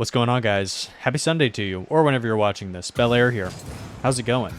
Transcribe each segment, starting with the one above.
What's going on, guys? Happy Sunday to you, or whenever you're watching this. Bel Air here. How's it going?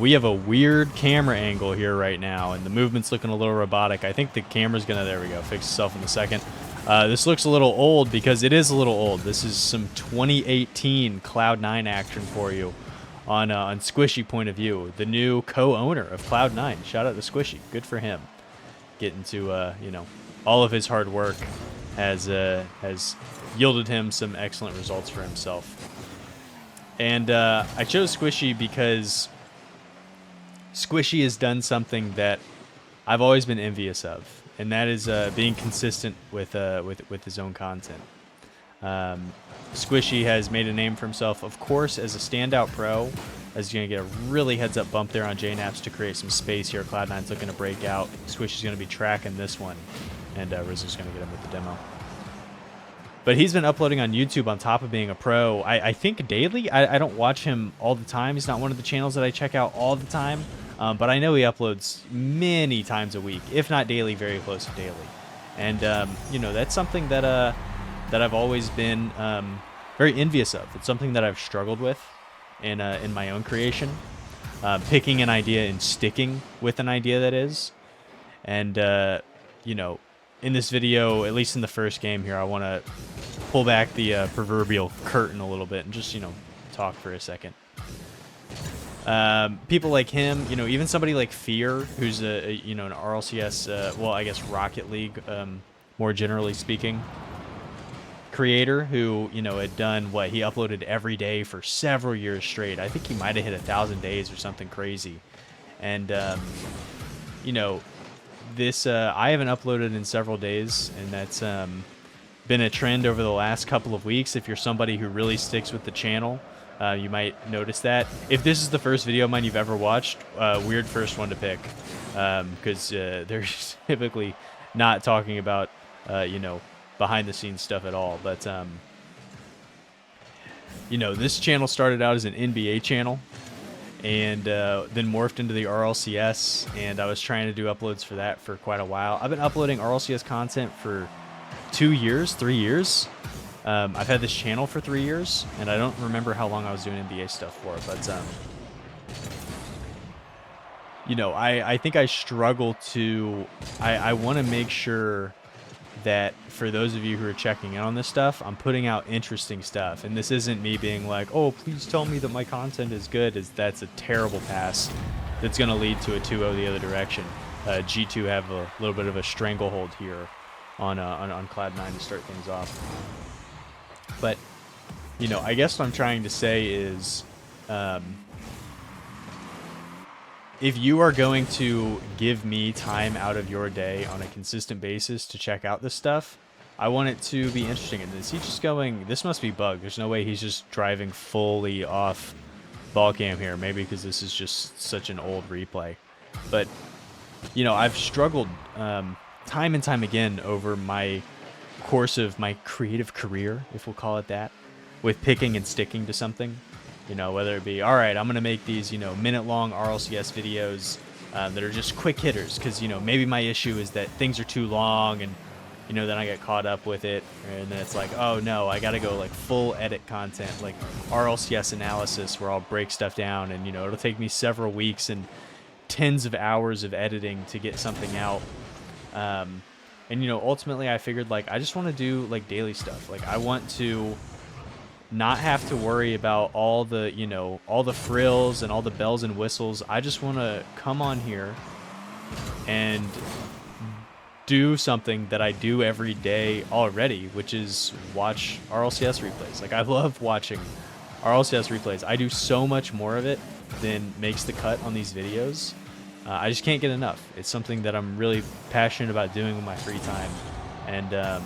We have a weird camera angle here right now, and the movement's looking a little robotic. I think the camera's gonna, there we go, fix itself in a second. This looks a little old because it is a little old. This is some 2018 Cloud9 action for you on Squishy point of view, the new co-owner of Cloud9. Shout out to Squishy. Good for him. Getting to, you know, all of his hard work has yielded him some excellent results for himself. And I chose Squishy because Squishy has done something that I've always been envious of, and that is being consistent with his own content. Squishy has made a name for himself, of course, as a standout pro, as he's going to get a really heads-up bump there on JNaps to create some space here. Cloud9's looking to break out. Squishy's going to be tracking this one, and Rizzo's going to get him with the demo. But he's been uploading on YouTube on top of being a pro, I think daily. I don't watch him all the time. He's not one of the channels that I check out all the time. But I know he uploads many times a week, if not daily, very close to daily. And, you know, that's something that I've always been very envious of. It's something that I've struggled with in my own creation. Picking an idea and sticking with an idea that is. And, you know, in this video, at least in the first game here, I want to pull back the proverbial curtain a little bit and just, you know, talk for a second. People like him, you know, even somebody like Fear, who's you know, an RLCS, well, I guess Rocket League, more generally speaking, creator who, you know, had done what he uploaded every day for several years straight. I think he might have hit 1,000 days or something crazy. And, you know, this I haven't uploaded in several days, and that's been a trend over the last couple of weeks. If you're somebody who really sticks with the channel, you might notice that. If this is the first video of mine you've ever watched, weird first one to pick, because they're typically not talking about you know, behind the scenes stuff at all. But you know, this channel started out as an NBA channel, and then morphed into the RLCS, and I was trying to do uploads for that for quite a while. I've been uploading RLCS content for 2 years, 3 years. I've had this channel for 3 years, and I don't remember how long I was doing NBA stuff for, but you know, I think I struggle to, I want to make sure that for those of you who are checking in on this stuff, I'm putting out interesting stuff. And this isn't me being like, oh, please tell me that my content is good. That's a terrible pass that's going to lead to a 2-0 the other direction. G2 have a little bit of a stranglehold here on Cloud9 to start things off. But, you know, I guess what I'm trying to say is, if you are going to give me time out of your day on a consistent basis to check out this stuff, I want it to be interesting. And is he just going, this must be bugged. There's no way he's just driving fully off ball cam here. Maybe because this is just such an old replay. But, you know, I've struggled time and time again over my course of my creative career, if we'll call it that, with picking and sticking to something. You know, whether it be, all right, I'm going to make these, you know, minute-long RLCS videos that are just quick hitters, because, you know, maybe my issue is that things are too long, and, you know, then I get caught up with it, and then it's like, oh, no, I got to go, like, full edit content, like RLCS analysis, where I'll break stuff down, and, you know, it'll take me several weeks and tens of hours of editing to get something out. And, you know, ultimately I figured, like, I just want to do, like, daily stuff. Like, I want to not have to worry about all the, you know, all the frills and all the bells and whistles. I just want to come on here and do something that I do every day already, which is watch RLCS replays. Like, I love watching RLCS replays. I do so much more of it than makes the cut on these videos. I just can't get enough. It's something that I'm really passionate about doing in my free time. And,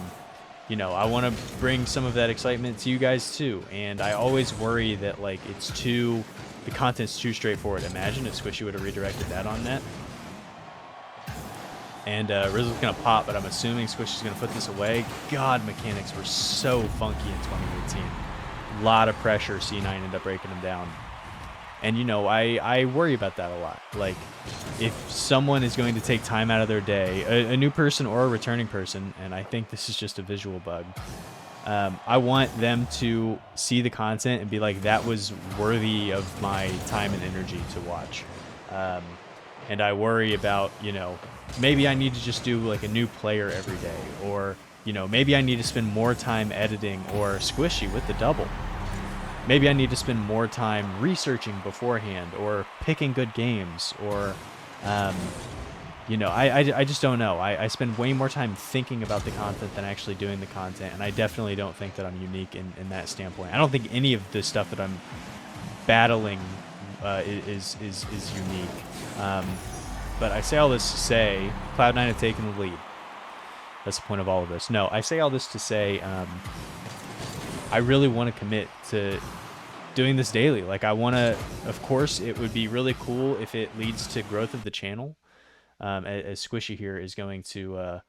you know, I want to bring some of that excitement to you guys too. And I always worry that, like, the content's too straightforward. Imagine if Squishy would have redirected that on net. And Rizzo's going to pop, but I'm assuming Squishy's going to put this away. God, mechanics were so funky in 2018. A lot of pressure. C9 ended up breaking him down. And, you know, I worry about that a lot. Like, if someone is going to take time out of their day, a new person or a returning person, and I think this is just a visual bug, I want them to see the content and be like, that was worthy of my time and energy to watch. And I worry about, maybe I need to just do like a new player every day, or, maybe I need to spend more time editing, or Squishy with the double. Maybe I need to spend more time researching beforehand, or picking good games, or, I just don't know. I spend way more time thinking about the content than actually doing the content, and I definitely don't think that I'm unique in that standpoint. I don't think any of the stuff that I'm battling is unique. But I say all this to say Cloud9 had taken the lead. That's the point of all of this. No, I say all this to say I really want to commit to doing this daily. Like, I want to, of course, it would be really cool if it leads to growth of the channel. As Squishy here is going to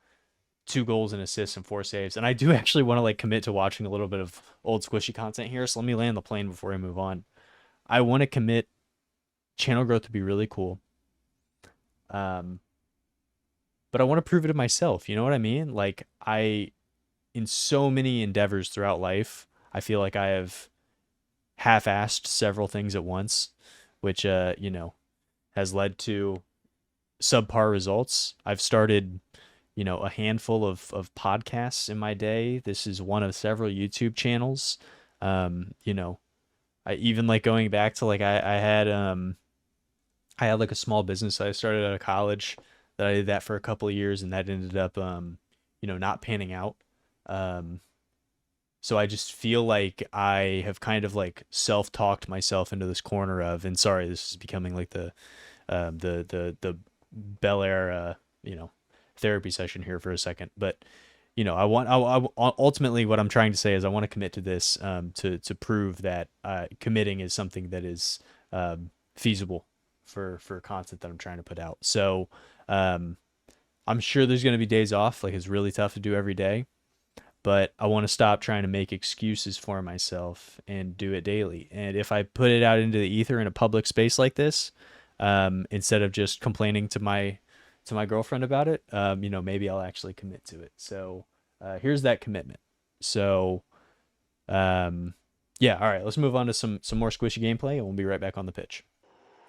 2 goals and assists and 4 saves. And I do actually want to like commit to watching a little bit of old Squishy content here. So let me land the plane before I move on. I want to commit channel growth to be really cool. But I want to prove it to myself. You know what I mean? Like, in so many endeavors throughout life, I feel like I have half-assed several things at once, which, has led to subpar results. I've started, a handful of podcasts in my day. This is one of several YouTube channels. I even like going back to like, I had like a small business I started out of college that I did that for a couple of years, and that ended up, not panning out. So I just feel like I have kind of like self-talked myself into this corner of, and sorry, this is becoming like the Bel Air, therapy session here for a second, but I ultimately what I'm trying to say is I want to commit to this, to prove that committing is something that is feasible for content that I'm trying to put out. So I'm sure there's going to be days off, like it's really tough to do every day, but I want to stop trying to make excuses for myself and do it daily. And if I put it out into the ether in a public space like this, instead of just complaining to my girlfriend about it, maybe I'll actually commit to it. So here's that commitment. So yeah, all right, let's move on to some more Squishy gameplay, and we'll be right back on the pitch.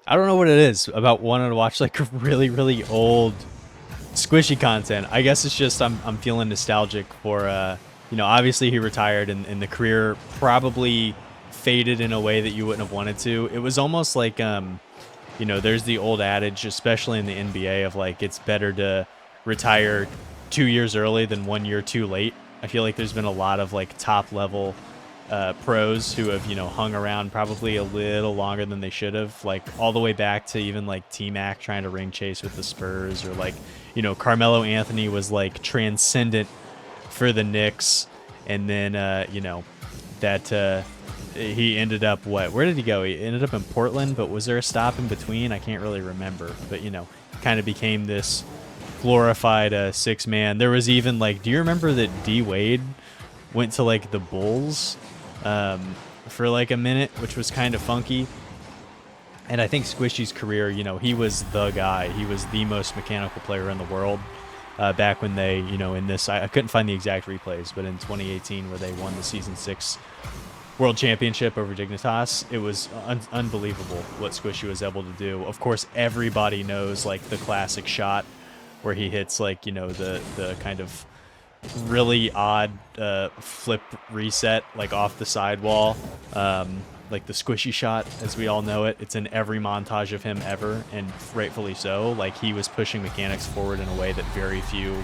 I don't know what it is about wanting to watch like really, really old Squishy content. I guess it's just I'm feeling nostalgic for obviously he retired, and the career probably faded in a way that you wouldn't have wanted to. It was almost like there's the old adage, especially in the NBA, of like it's better to retire 2 years early than 1 year too late. I feel like there's been a lot of like top level pros who have hung around probably a little longer than they should have, like all the way back to even like T-Mac trying to ring chase with the Spurs, or like Carmelo Anthony was like transcendent for the Knicks, and then that he ended up where did he go? He ended up in Portland, but was there a stop in between? I can't really remember, but kind of became this glorified 6-man. There was even like, do you remember that D Wade went to like the Bulls for like a minute, which was kind of funky? And I think Squishy's career, he was the guy. He was the most mechanical player in the world back when they, in this, I couldn't find the exact replays, but in 2018 where they won the season 6 World Championship over Dignitas, it was unbelievable what Squishy was able to do. Of course, everybody knows like the classic shot where he hits like the kind of really odd flip reset like off the sidewall, like the Squishy shot as we all know it. It's in every montage of him ever, and rightfully so. Like, he was pushing mechanics forward in a way that very few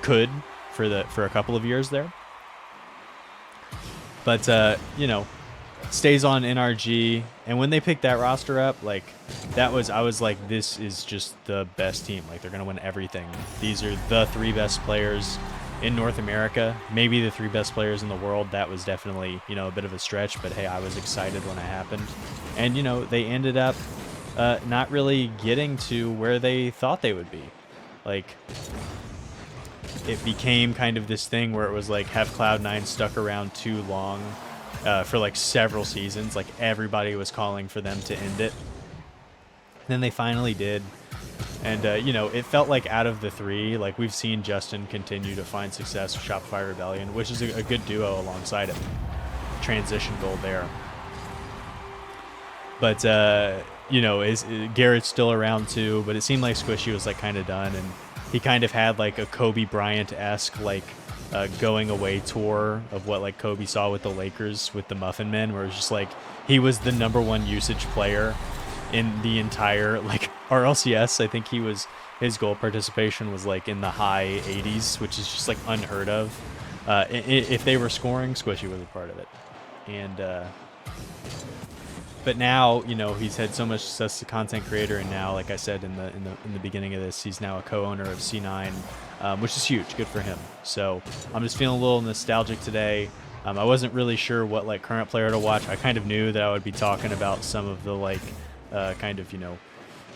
could for a couple of years there. But stays on NRG, and when they picked that roster up, like I was like, this is just the best team. Like, they're gonna win everything. These are the 3 best players in North America, maybe the 3 best players in the world. That was definitely a bit of a stretch, but hey, I was excited when it happened. And they ended up not really getting to where they thought they would be. Like, it became kind of this thing where it was like, have Cloud9 stuck around too long for like several seasons. Like, everybody was calling for them to end it. then they finally did. And, you know, it felt like out of the three, like we've seen Justin continue to find success with Shopify Rebellion, which is a good duo alongside him. Transition goal there. But, you know, Garrett's still around too, but it seemed like Squishy was like kind of done. And he kind of had like a Kobe Bryant-esque like going away tour of what like Kobe saw with the Lakers with the Muffin Men, where it was just like he was the #1 usage player in the entire like RLCS. I think his goal participation was like in the high 80s, which is just like unheard of. If they were scoring, Squishy was a part of it. And but now, you know, he's had so much success as a content creator, and now, like I said in the beginning of this, he's now a co-owner of C9, which is huge. Good for him. So I'm just feeling a little nostalgic today. I wasn't really sure what like current player to watch. I kind of knew that I would be talking about some of the like kind of, you know,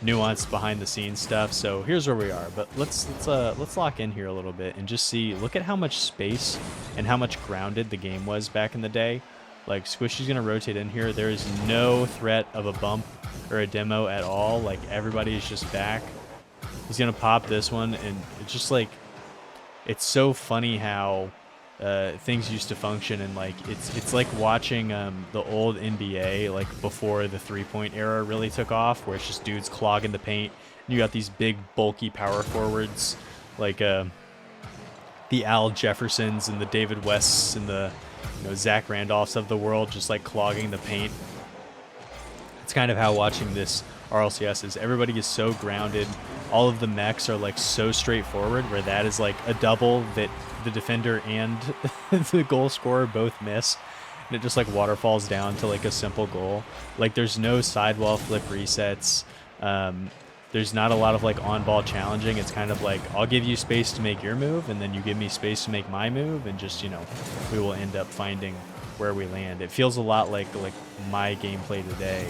nuanced behind the scenes stuff. So here's where we are. But let's lock in here a little bit and just see. Look at how much space and how much grounded the game was back in the day. Like, Squishy's going to rotate in here. There is no threat of a bump or a demo at all. Like, everybody is just back. He's going to pop this one, and it's just, like, it's so funny how things used to function. And, like, it's like watching the old NBA, like, before the three-point era really took off, where it's just dudes clogging the paint. And you got these big, bulky power forwards, like the Al Jeffersons and the David Wests and the Zach Randolphs of the world, just like clogging the paint. It's kind of how watching this RLCS is. Everybody is so grounded. All of the mechs are like so straightforward, where that is like a double that the defender and the goal scorer both miss, and it just like waterfalls down to like a simple goal. Like, there's no sidewall flip resets. There's not a lot of like on-ball challenging. It's kind of like, I'll give you space to make your move, and then you give me space to make my move, and just, you know, we will end up finding where we land. It feels a lot like my gameplay today,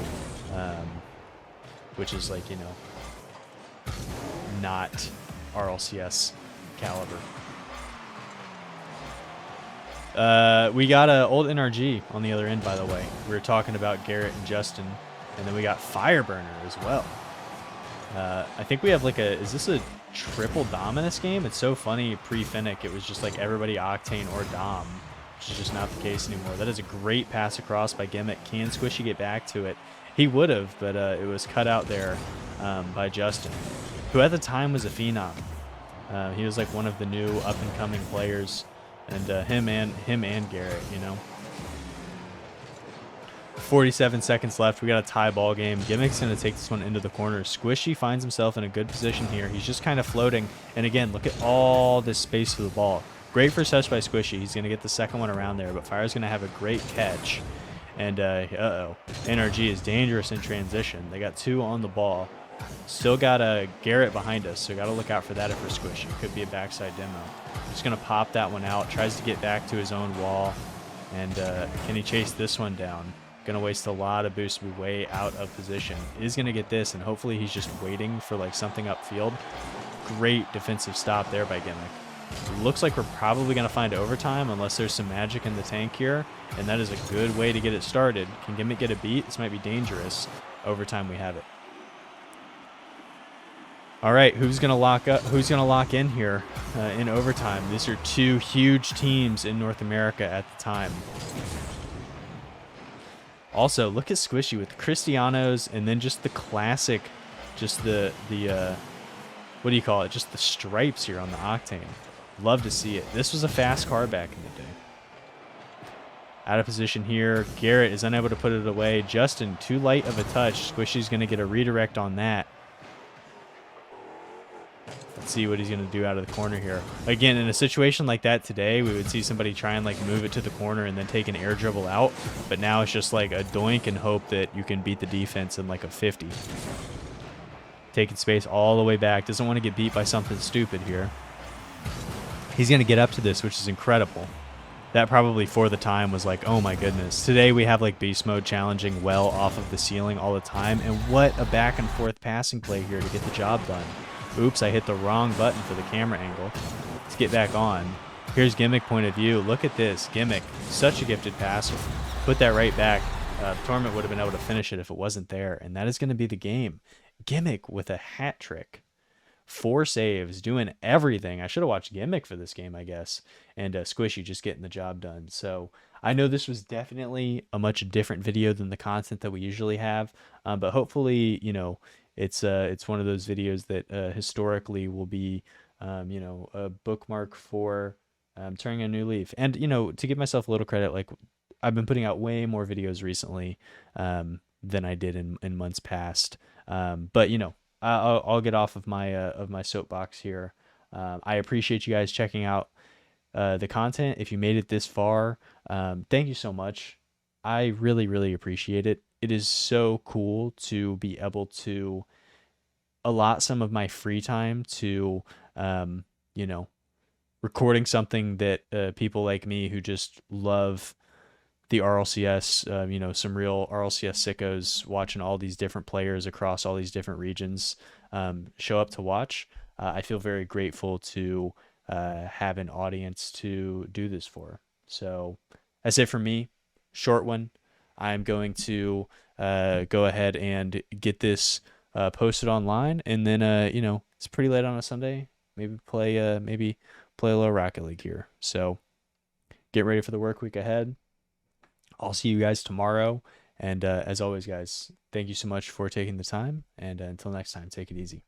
which is like, you know, not RLCS caliber. We got a old NRG on the other end, by the way. We were talking about Garrett and Justin, and then we got Fireburner as well. I think we have like is this a triple Dominus game? It's so funny, pre-Finnick, it was just like everybody Octane or Dom, which is just not the case anymore. That is a great pass across by Gimmick. Can Squishy get back to it? He would have, but it was cut out there by Justin, who at the time was a phenom. He was like one of the new up-and-coming players, and him and Garrett, you know. 47 seconds left. We got a tie ball game. Gimmick's going to take this one into the corner. Squishy finds himself in a good position here. He's just kind of floating. And again, look at all this space for the ball. Great first touch by Squishy. He's going to get the second one around there, but Fire's going to have a great catch. And, NRG is dangerous in transition. They got two on the ball. Still got a Garrett behind us, so got to look out for that for Squishy. Could be a backside demo. Just going to pop that one out. Tries to get back to his own wall. And can he chase this one down? Going to waste a lot of boost, be way out of position. Is going to get this, and hopefully he's just waiting for like something upfield. Great defensive stop there by Gimmick. Looks like we're probably going to find overtime unless there's some magic in the tank here, and that is a good way to get it started. Can Gimmick get a beat? This might be dangerous. Overtime, we have it. All right, who's going to lock up? Who's going to lock in here in overtime? These are two huge teams in North America at the time. Also, look at Squishy with Cristianos, and then just the classic, just the what do you call it? Just the stripes here on the Octane. Love to see it. This was a fast car back in the day. Out of position here. Garrett is unable to put it away. Justin, too light of a touch. Squishy's going to get a redirect on that. Let's see what he's going to do out of the corner here. Again, in a situation like that today, we would see somebody try and like move it to the corner and then take an air dribble out. But now it's just like a doink and hope that you can beat the defense in like a 50. Taking space all the way back. Doesn't want to get beat by something stupid here. He's going to get up to this, which is incredible. That probably for the time was like, oh my goodness. Today we have like beast mode challenging well off of the ceiling all the time. And what a back and forth passing play here to get the job done. Oops, I hit the wrong button for the camera angle. Let's get back on. Here's Gimmick point of view. Look at this. Gimmick, such a gifted passer. Put that right back. Torment would have been able to finish it if it wasn't there. And that is going to be the game. Gimmick with a hat trick. 4 saves, doing everything. I should have watched Gimmick for this game, I guess. And Squishy just getting the job done. So I know this was definitely a much different video than the content that we usually have. But hopefully, it's one of those videos that historically will be, a bookmark for turning a new leaf. And, to give myself a little credit, like I've been putting out way more videos recently than I did in months past. But, I'll get off of my soapbox here. I appreciate you guys checking out the content. If you made it this far, thank you so much. I really, really appreciate it. It is so cool to be able to allot some of my free time to, um, you know, recording something that people like me who just love the RLCS, some real RLCS sickos watching all these different players across all these different regions show up to watch. I feel very grateful to have an audience to do this for. So that's it for me. Short one. I'm going to go ahead and get this posted online, and then it's pretty late on a Sunday. Maybe play a little Rocket League here. So get ready for the work week ahead. I'll see you guys tomorrow. And as always, guys, thank you so much for taking the time. And until next time, take it easy.